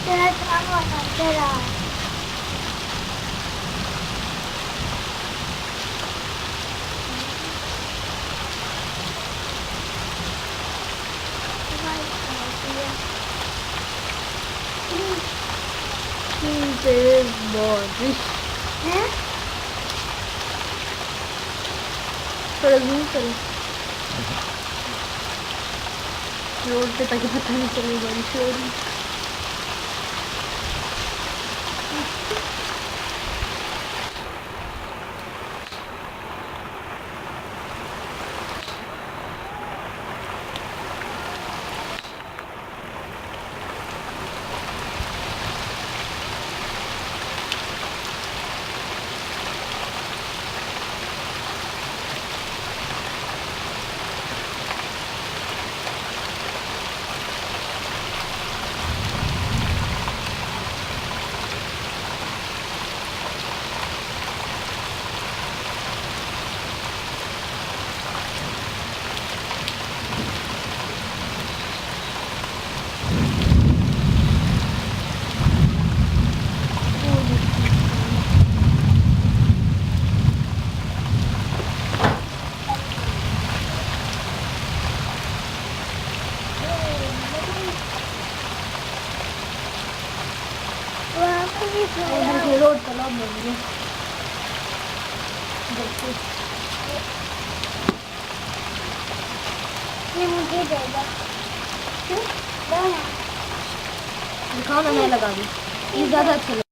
तेरा काम होता तेरा हैं थोड़ा जूम करो रोड पे ताकि पता नहीं चले बारिश हो रही रोड चला बोलिए ये मुझे दे दो क्यों दो ना दिखाओ ना मैं लगा दूँ ये ज़्यादा अच्छा